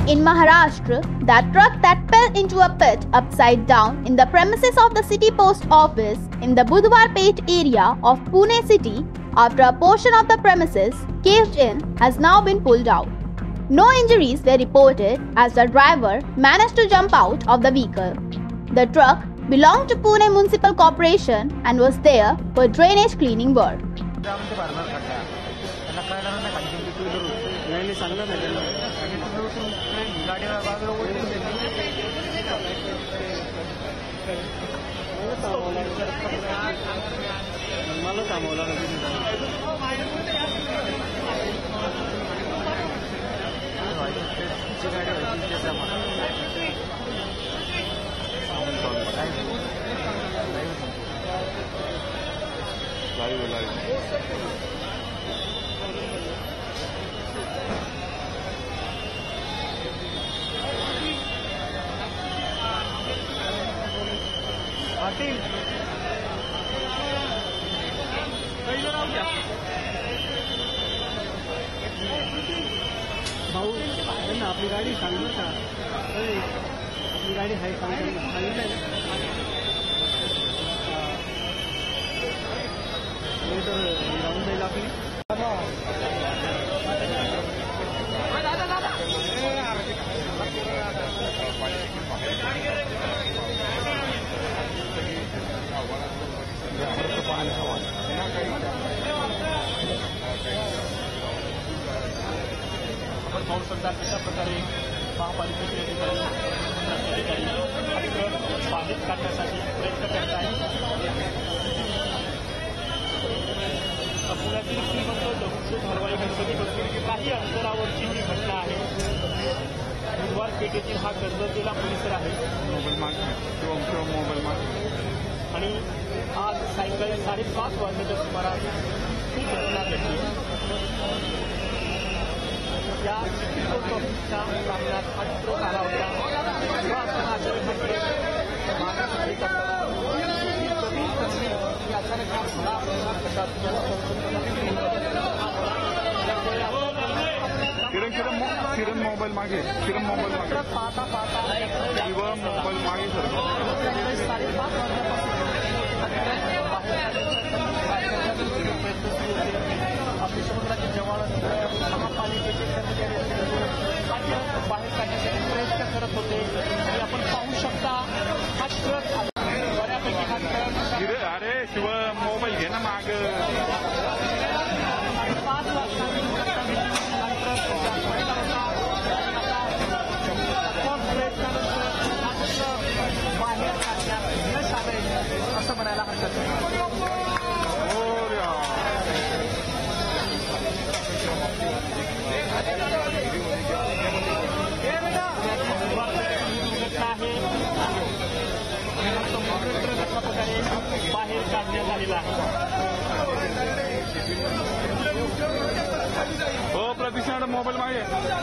In Maharashtra, that truck that fell into a pit upside down in the premises of the city post office in the Budhwarpet area of Pune city after a portion of the premises caved in has now been pulled out. No injuries were reported as the driver managed to jump out of the vehicle. The truck belonged to Pune Municipal Corporation and was there for drainage cleaning work. भाऊ आपली गाडी सांगू का आपली गाडी आहे सांगितलं तर जाऊन जाईल आपली आपण पाहू शकता कशा प्रकारे महापालिकेचे अधिकारी बाधित काढण्यासाठी प्रयत्न करत आहेत. पुण्यातील श्रीमंत दगडूशेठ हलवाई गणपती बसवून काही अंतरावरची ही घटना आहे. बुधवारपेठेतील हा गणपतीला परिसर आहे आणि आज सायंकाळी 5:30 वाजण्याच्या सुमारास ही घटना घडली. या सिटी पोस्ट ऑफिसच्या प्रांगणात हा ट्रक आला होता. किरण मोबाईल मागे पाहता मोबाईल मागे सर आपली समुद्राची जवळ महापालिकेचे कर्मचारी बाहेर काढण्यासाठी प्रयत्न करत होते आणि आपण पाहू शकता हा ट्रक बऱ्यापैकी हा ट्रक अरे शिव मोबाईल घे ना माग 5 वर्षांनी बाहेर काढण्यात यश आलंय असं म्हणायला हरकत नाही. बाहेर काढण्यात आलेला आहे. हो प्रतीक्षा मोबाईल मागे म्हणजे